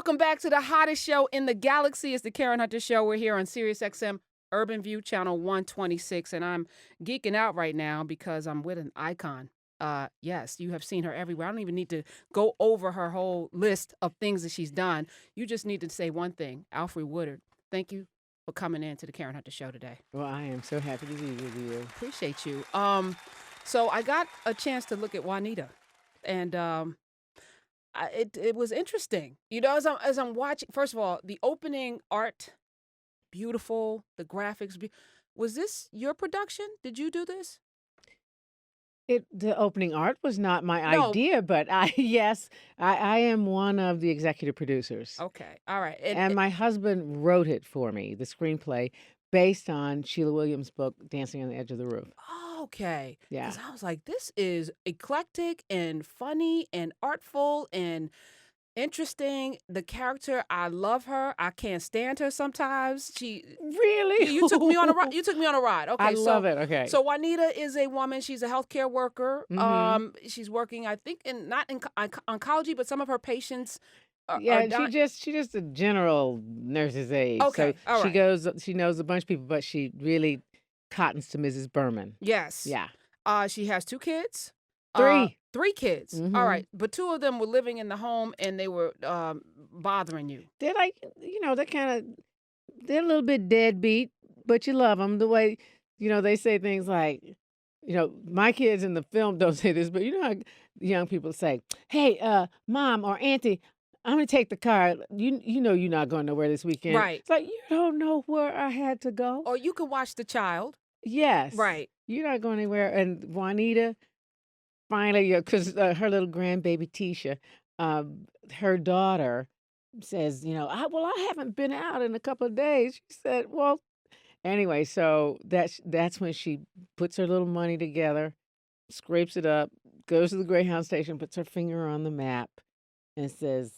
Welcome back to the hottest show in the galaxy. It's the Karen Hunter Show. We're here on Sirius XM Urban View Channel 126, and I'm geeking out right now because I'm with an icon. Yes, you have seen her everywhere. I don't even need to go over her whole list of things that she's done. You just need to say one thing. Alfre Woodard, thank you for coming in to the Karen Hunter Show today. Well, I am so happy to be with you. Appreciate you. So I got a chance to look at Juanita, and it was interesting. You know, as I'm watching. First of all, the opening art, beautiful. The graphics. Was this your production? Did you do this? The opening art was not my No. idea, but yes, I am one of the executive producers. Okay. All right. And my husband wrote it for me, the screenplay, based on Sheila Williams' book, Dancing on the Edge of the Roof. Okay. Yeah. Because I was like, this is eclectic and funny and artful and interesting. The character, I love her. I can't stand her sometimes. Really? You took me on a ride. You took me on a ride. Okay, I love it. Okay. So Juanita is a woman. She's a healthcare worker. Mhm. She's working, I think, not in oncology, but some of her patients Yeah, are dying. she just a general nurse's aide. Okay, So all right. she knows a bunch of people, but she really cottons to Mrs. Berman. Yes. Yeah. She has 2 kids. 3. 3 kids. All Mhm. right, but 2 of them were living in the home and they were bothering you. They're like, they're a little bit deadbeat, but you love them. The way, they say things like, my kids in the film don't say this, but you know how young people say, "Hey, mom or auntie, I'm gonna take the car. You know you're not going nowhere this weekend." Right. It's like, you don't know where I had to go. Or you could watch the child. Yes. Right. You're not going anywhere. And Juanita, finally, because her little grandbaby Tisha, her daughter says, I haven't been out in a couple of days. She said, well, anyway, so that's when she puts her little money together, scrapes it up, goes to the Greyhound station, puts her finger on the map, and says,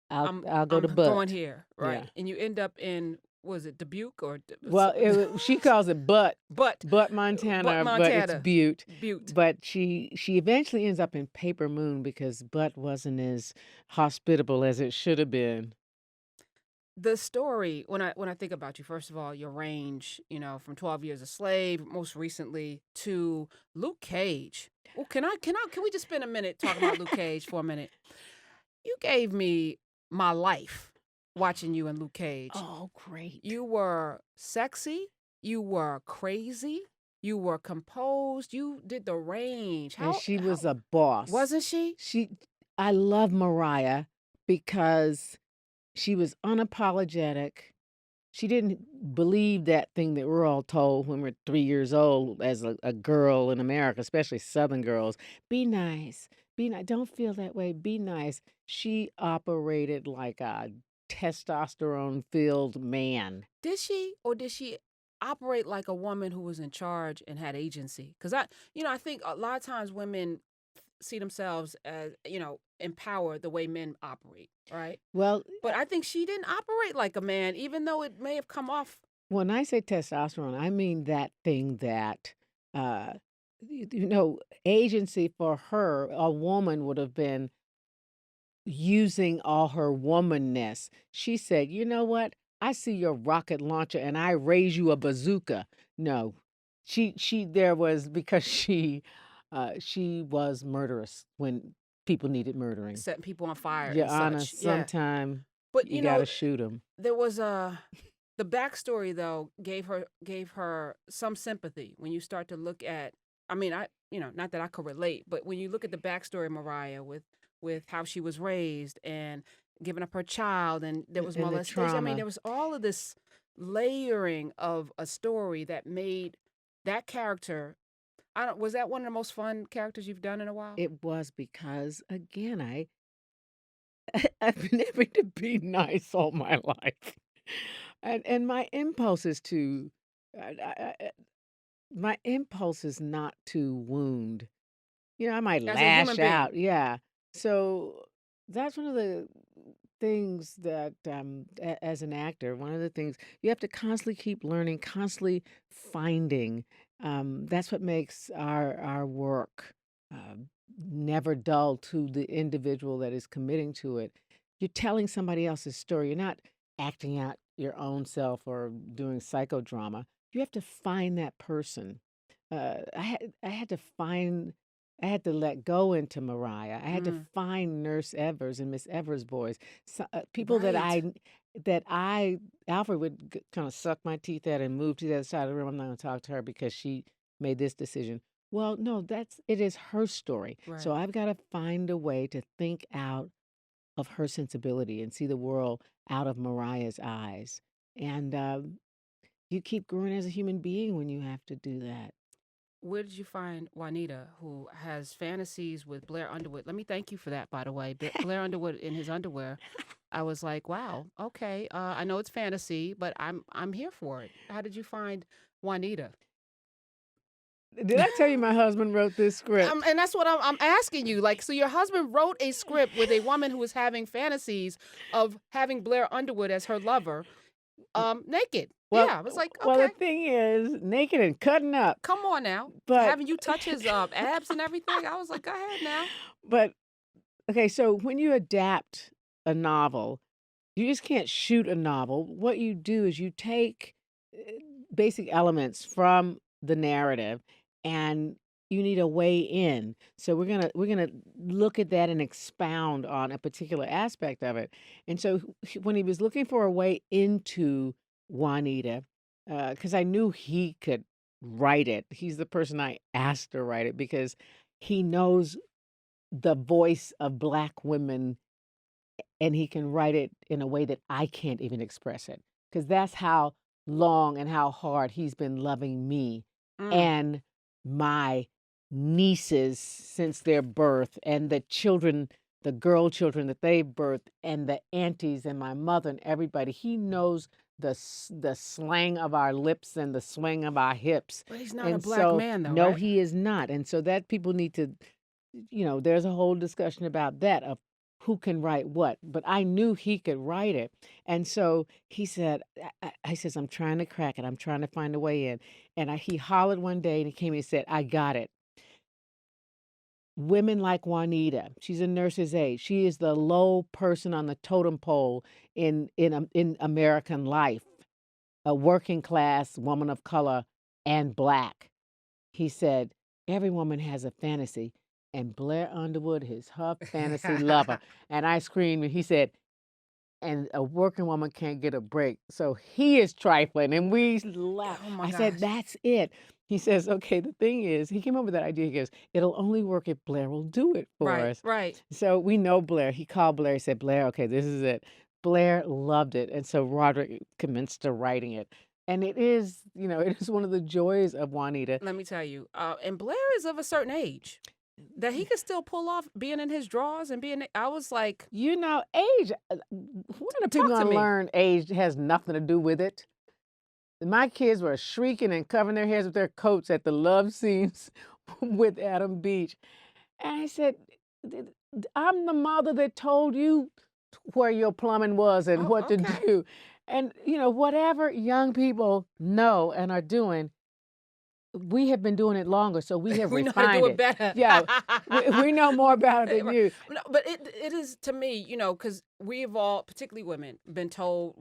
I'll go to I'm Butte. going here, right? Yeah. And you end up in, was it Dubuque or? Well, she calls it Butte, Butte, Montana, but it's Butte. Butte. But she eventually ends up in Paper Moon because Butte wasn't as hospitable as it should have been. The story, when I think about you, first of all, your range, from 12 Years a Slave, most recently to Luke Cage. Well, can we just spend a minute talking about Luke Cage for a minute? You gave me my life watching you in Luke Cage. Oh, great. You were sexy, you were crazy, you were composed, you did the range. And she was a boss. Wasn't she? I love Mariah because she was unapologetic. She didn't believe that thing that we're all told when we're 3 years old as a girl in America, especially Southern girls. Be nice. Be nice. Don't feel that way. Be nice. She operated like a testosterone-filled man. Did she, or did she operate like a woman who was in charge and had agency? Because I think a lot of times women see themselves as, empowered the way men operate, right? Well, But I think she didn't operate like a man, even though it may have come off. when I say testosterone, I mean that thing that, uh, agency for her, a woman would have been using all her womanness. She said, "You know what? I see your rocket launcher and I raise you a bazooka." No. There was because she was murderous when people needed murdering. Setting people on fire Your and Honor, such. Yeah. sometime But you gotta shoot them. there was the backstory though gave her some sympathy when you start to look at. I mean, not that I could relate, but when you look at the backstory of Mariah with how she was raised and giving up her child, and there was And the molestation. I mean, trauma. there was all of this layering of a story that made that character. Was that one of the most fun characters you've done in a while? It was because, again, I've been able to be nice all my life. And my impulse is not to wound. I might As a human lash out. being. Yeah. So that's one of the things that, as an actor, one of the things you have to constantly keep learning, constantly finding. That's what makes our work never dull to the individual that is committing to it. you're telling somebody else's story. You're not acting out your own self or doing psychodrama. You have to find that person. I had to let go into Mariah. I had to Mm, find Nurse Evers and Miss Evers' voice. So, people right. that I Alfred would kind of suck my teeth at and move to the other side of the room. I'm not going to talk to her because she made this decision. Well, no, it is her story. So Right. I've got to find a way to think out of her sensibility and see the world out of Mariah's eyes. And you keep growing as a human being when you have to do that. Where did you find Juanita, who has fantasies with Blair Underwood? Let me thank you for that, by the way. Blair Underwood in his underwear. I was like, wow, okay. I know it's fantasy, but I'm here for it. How did you find Juanita? Did I tell you my husband wrote this script? And that's what I'm asking you. Like, so your husband wrote a script with a woman who was having fantasies of having Blair Underwood as her lover, naked. Well, Yeah, I was like, well, the okay, thing is, naked and cutting up, come on now. but Having you touch his abs and everything. I was like, go ahead now. but okay. So when you adapt a novel, you just can't shoot a novel. What you do is you take uh, basic elements from the narrative and you need a way in. So we're going to look at that and expound on a particular aspect of it. And so when he was looking for a way into Juanita, cuz I knew he could write it. He's the person I asked to write it because he knows the voice of black women and he can write it in a way that I can't even express it because that's how long and how hard he's been loving me Mm. and my nieces since their birth and the children, the girl children that they birthed and the aunties and my mother and everybody. He knows the slang of our lips and the swing of our hips. But he's not a And black so man, though, no, right? he is not. And so that people need to, there's a whole discussion about that of who can write what, but I knew he could write it. And so he said, I says, I'm trying to crack it. I'm trying to find a way in. And he hollered one day and he came and he said, I got it. Women like Juanita, she's a nurse's aide. She is the low person on the totem pole in American life, a working class woman of color and black. He said, every woman has a fantasy, and Blair Underwood is her fantasy lover. And I screamed, and he said, and a working woman can't get a break. So he is trifling. And we laughed. Oh my I said, gosh. that's it. He says, okay, the thing is, he came up with that idea. He goes, it'll only work if Blair will do it for Right, us. right. So we know Blair. He called Blair. He said, Blair, okay, this is it. Blair loved it. And so Roderick commenced to writing it. And it is, it is one of the joys of Juanita. Let me tell you. And Blair is of a certain age that he could still pull off being in his drawers and being. I was like, Age, when are people talk to going to me. learn age has nothing to do with it? My kids were shrieking and covering their heads with their coats at the love scenes with Adam Beach. And I said, I'm the mother that told you where your plumbing was and Oh, what to okay. do. And, whatever young people know and are doing, we have been doing it longer, so we have We know how to do refined it it. better. Yeah, we know more about it than Right. you. No, but it is to me, because we've all, particularly women, been told,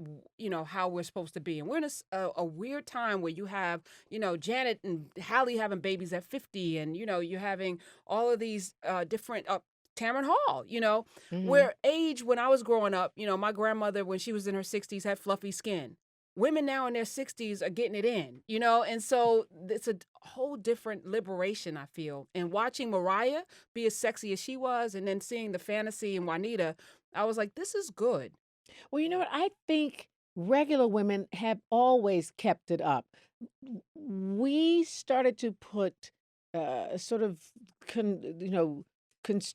how we're supposed to be, and we're in a weird time where you have, Janet and Hallie having babies at 50, and you're having all of these different. Tamron Hall, Hmm. where age when I was growing up, my grandmother when she was in her 60s had fluffy skin. Women now in their 60s are getting it in, and so it's a whole different liberation, I feel. And watching Mariah be as sexy as she was, and then seeing the fantasy in Juanita, I was like, this is good. Well, you know what? I think regular women have always kept it up. We started to put sort of, cons-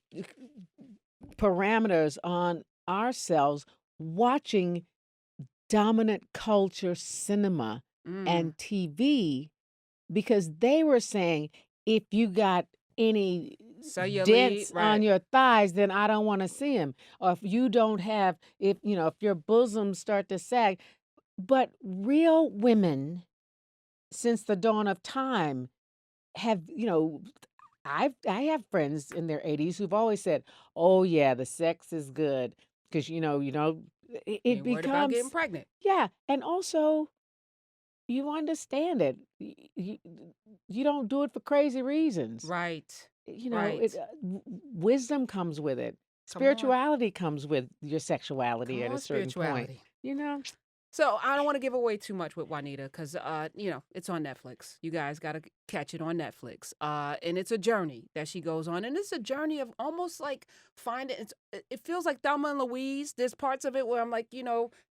parameters on ourselves watching dominant culture cinema Mm. and TV because they were saying if you got any Cellulite, dents on right. your thighs, then I don't want to see them. Or if you don't have, if your bosoms start to sag. But real women, since the dawn of time, have, I have friends in their 80s who've always said, "Oh yeah, the sex is good." because it, You it ain't worried about getting becomes, pregnant. yeah, and also you understand it. You don't do it for crazy reasons. Right. It Right. wisdom comes with it. Come on. Spirituality comes with your sexuality Come at a on, certain point. spirituality. You know, So I don't want to give away too much with Juanita because it's on Netflix. You guys got to catch it on Netflix. And it's a journey that she goes on, and it's a journey of almost like finding. It feels like Thelma and Louise. There's parts of it where I'm like,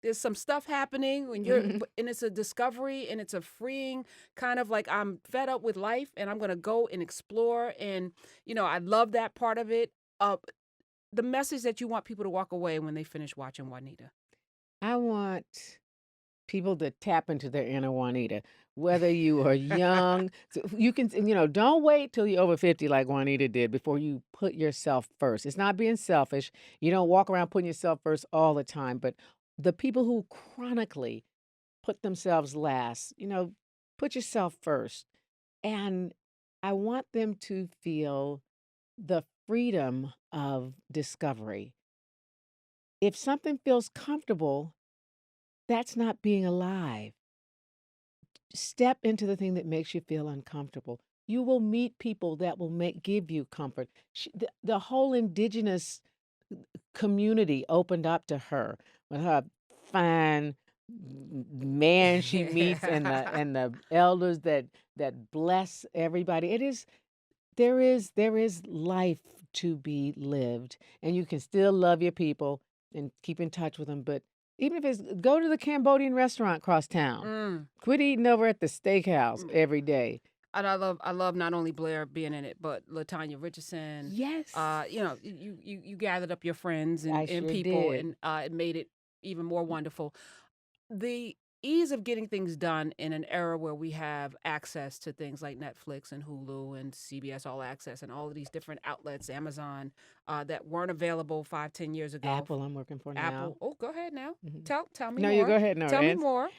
there's some stuff happening when and it's a discovery and it's a freeing kind of like I'm fed up with life and I'm gonna go and explore. And I love that part of it. The message that you want people to walk away when they finish watching Juanita. I want people to tap into their inner Juanita. Whether you are young, so you can, don't wait till you're over 50 like Juanita did before you put yourself first. It's not being selfish. You don't walk around putting yourself first all the time, but the people who chronically put themselves last, put yourself first. And I want them to feel the freedom of discovery. If something feels comfortable, that's not being alive. Step into the thing that makes you feel uncomfortable. You will meet people that will give you comfort. The whole indigenous community opened up to her with her fine man she meets and the elders that bless everybody. There is life to be lived, and you can still love your people and keep in touch with them. But even if it's go to the Cambodian restaurant across town, Mm. quit eating over at the steakhouse every day. And I love not only Blair being in it, but LaTanya Richardson. Yes, You gathered up your friends I and sure people, did. and it made it even more wonderful. The ease of getting things done in an era where we have access to things like Netflix and Hulu and CBS All Access and all of these different outlets, Amazon, that weren't available 5-10 years ago. Apple, I'm working for now. Apple. Oh, go ahead now. Mhm. Tell me No, you more. go ahead. No, Tell me more.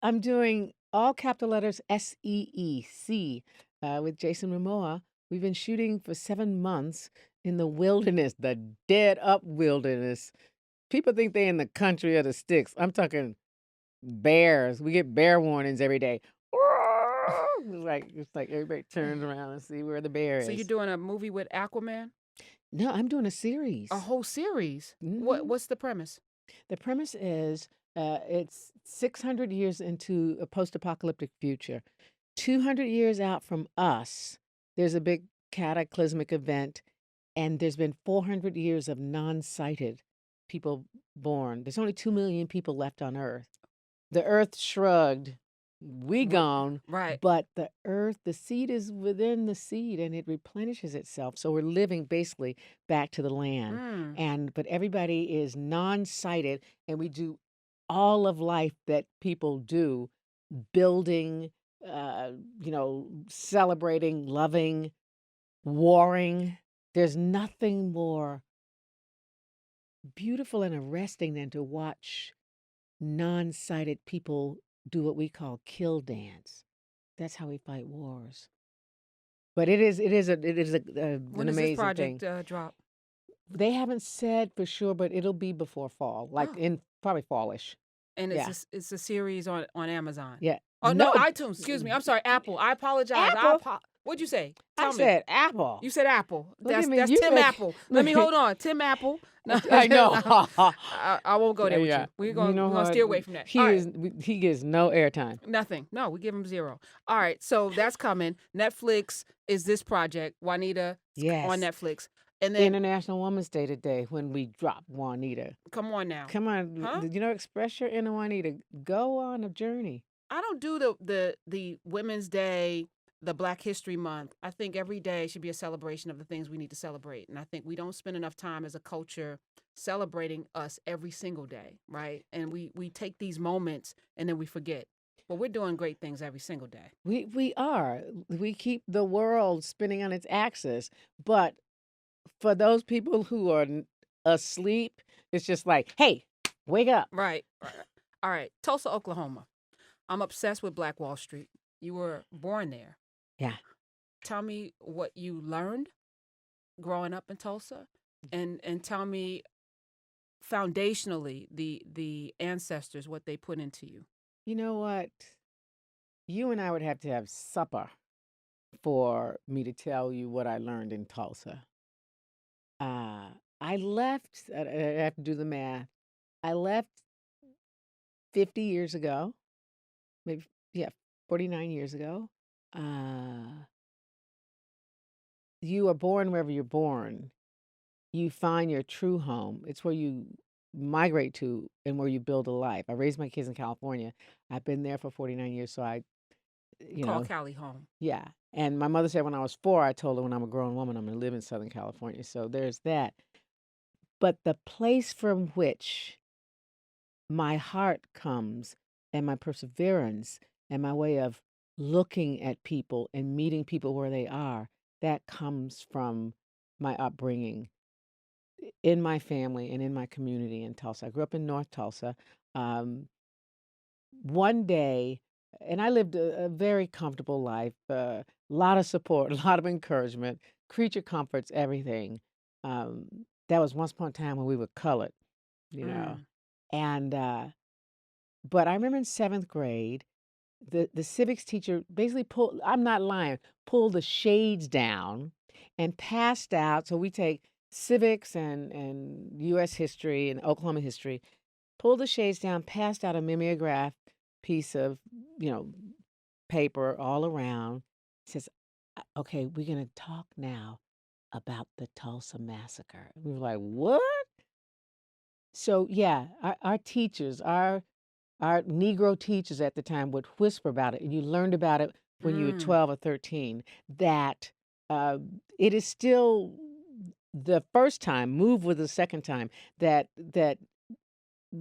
I'm doing all capital letters SEEC with Jason Momoa. We've been shooting for 7 months in the wilderness, the dead up wilderness. People think they're in the country of the sticks. I'm talking bears. We get bear warnings every day. It's like everybody turns around and see where the bear So you're is. doing a movie with Aquaman? No, I'm doing a series. A whole series? Mhm. What's the premise? The premise is it's 600 years into a post apocalyptic future. 200 years out from us, there's a big cataclysmic event, and there's been 400 years of non sighted people born. There's only 2 million people left on Earth. The Earth shrugged, we gone, Right. but the Earth, the seed is within the seed and it replenishes itself. So we're living basically back to the land. But everybody is non-sighted, and we do all of life that people do, building, celebrating, loving, warring. There's nothing more beautiful and arresting than to watch non-sighted people do what we call kill dance. That's how we fight wars. But an When does this amazing project thing. drop? They haven't said for sure, but it'll be before fall, like Oh. in probably fallish. And Yeah. it's a series on Amazon. Yeah. Oh no, No, iTunes. Excuse me. I'm sorry, Apple. I apologize. Apple. What'd you say? I Tell me. said Apple. You said Apple. Look That's at me. that's You Tim make Apple. Let me hold on. Tim Apple. No, I know. I won't go there with Yeah. you. We're You gonna know we're gonna what? steer away from that. He All right. is. He gets no airtime. Nothing. No, we give him 0. All right. So that's coming. Netflix is this project. Juanita on Yes. Netflix. And then International Women's Day today when we drop Juanita. come on now. Come on, Huh? express your inner Juanita. Go on a journey. I don't do the Women's Day, the Black History Month. I think every day should be a celebration of the things we need to celebrate. And I think we don't spend enough time as a culture celebrating us every single day, right? And we take these moments and then we forget. But we're doing great things every single day. We are. We keep the world spinning on its axis, but for those people who are asleep, it's just like, hey, wake up. Right. All right. Tulsa, Oklahoma. I'm obsessed with Black Wall Street. You were born there. Yeah. Tell me what you learned growing up in Tulsa, and tell me foundationally the ancestors, what they put into you? You know what? You and I would have to have supper for me to tell you what I learned in Tulsa. Uh, I left, I have to do the math. I left 50 years ago, maybe, yeah, 49 years ago. Uh, you are born wherever you're born. You find your true home. It's where you migrate to and where you build a life. I raised my kids in California. I've been there for 49 years, so you Call know, Cali home. yeah. And my mother said when I was 4, I told her when I'm a grown woman, I'm going to live in Southern California. So there's that. But the place from which my heart comes and my perseverance and my way of looking at people and meeting people where they are, that comes from my upbringing in my family and in my community in Tulsa. I grew up in North Tulsa. Um, one day, and I lived a very comfortable life, a lot of support, a lot of encouragement, creature comforts, everything. Um, that was once upon a time when we were colored, you know. Mm. And but I remember in 7th grade, the civics teacher basically pulled, I'm not lying, pulled the shades down and passed out. So we take civics and US history and Oklahoma history, pulled the shades down, passed out a mimeograph piece of, you know, paper all around. Says, okay, we're gonna talk now about the Tulsa massacre." We were like, "What?" So yeah, our teachers, our Negro teachers at the time would whisper about it, and you learned about it when you were Mm. 12 or 13. That uh, it is still the first time, move with the second time that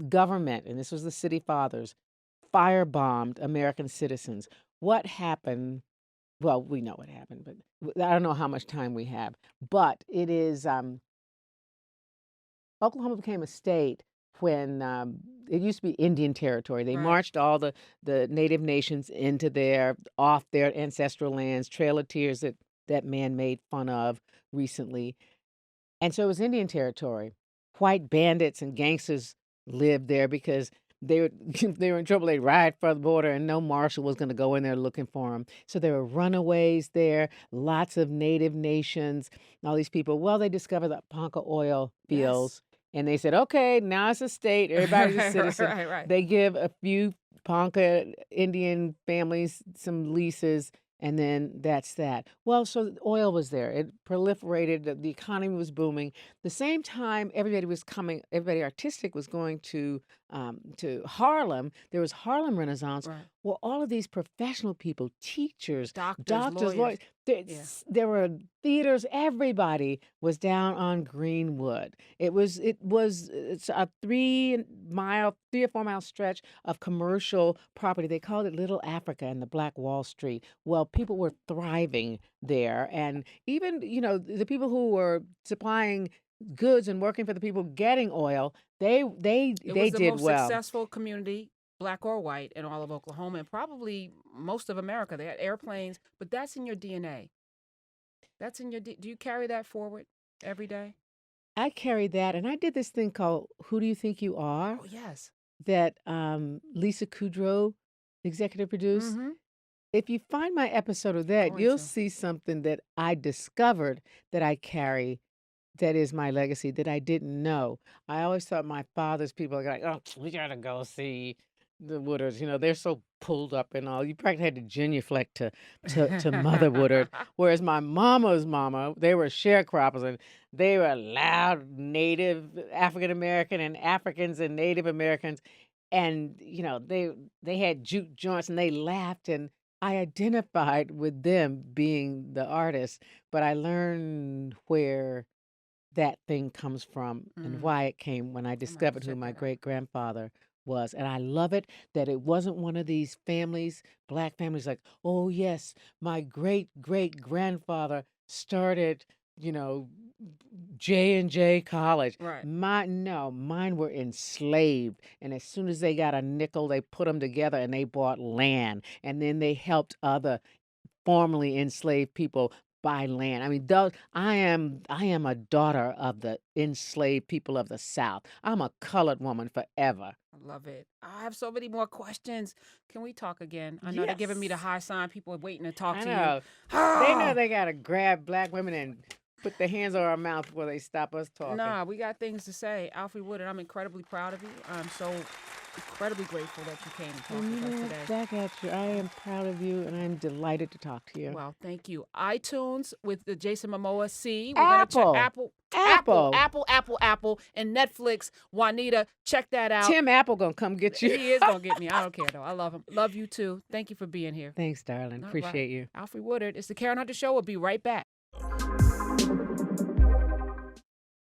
government, and this was the city fathers, firebombed American citizens. What happened? Well, we know what happened, but I don't know how much time we have. But it is Oklahoma became a state when it used to be Indian territory. They Right. marched all the native nations into off their ancestral lands, Trail of Tears that man made fun of recently. And so it was Indian territory. White bandits and gangsters lived there because they were they were in trouble. They'd ride for the border, and no marshal was going to go in there looking for them. So there were runaways there, lots of native nations, all these people. Well, they discovered the Ponca oil Yes. fields, and they said, "Okay, now it's a state. Everybody's a Right, right, citizen." right, right. They give a few Ponca Indian families some leases, and then that's that. Well, so the oil was there. It proliferated. The economy was booming. The same time, everybody artistic was going to Harlem. There was Harlem Renaissance. Right. Well, all of these professional people, teachers, Doctors, doctors, lawyers, lawyers. there, Yeah. there were theaters. Everybody was down on Greenwood. It's a 3 or 4 mile stretch of commercial property. They called it Little Africa and the Black Wall Street. Well, people were thriving there. And even, the people who were supplying goods and working for the people getting oil, they they It they was the did most well. successful community, black or white, in all of Oklahoma and probably most of America. They had airplanes, but that's in your DNA. That's in your do you carry that forward every day? I carried that, and I did this thing called "Who Do You Think You Are?" Oh, yes. that Lisa Kudrow executive produced. Mm-hmm. If you find my episode of I'm that, going you'll to. see something that I discovered that I carry that is my legacy that I didn't know. I always thought my father's people are like, "Oh, we gotta go see the Woodards." They're so pulled up and all. You practically had to genuflect to Mother Woodard. Whereas my mama's mama, they were sharecroppers and they were loud Native African American and Africans and Native Americans. And they had juke joints and they laughed, and I identified with them being the artist, but I learned where that thing comes from and Mm, why it came when I I'm gonna have to discovered who check my that out. great grandfather was. And I love it that it wasn't one of these families, black families, like, "Oh, yes, my great great grandfather started, you know, J&J College." Right. Mine were enslaved. And as soon as they got a nickel, they put them together and they bought land. And then they helped other formerly enslaved people buy land. I mean, I am a daughter of the enslaved people of the South. I'm a colored woman forever. I love it. I have so many more questions. Can we talk again? I know they're giving me the Yes. high sign. People are waiting to talk I to you. know. They know they gotta grab black women and put their hands over our mouth before they stop us talking. Nah, we got things to say. Alfre Woodard, I'm incredibly proud of you. I'm so incredibly grateful that you came and talked And you with know us what? today. Back at you. I am proud of you, and I'm delighted to talk to you. Well, thank you. iTunes with the Jason Momoa C. We're gonna check Apple. Apple, and Netflix. Juanita, check that out. Tim Apple gonna come get you. He is gonna get me. I don't care though. I love him. Love you too. Thank you for being here. Thanks, darling. All right. Appreciate you. Alfre Woodard. It's the Karen Hunter Show. We'll be right back.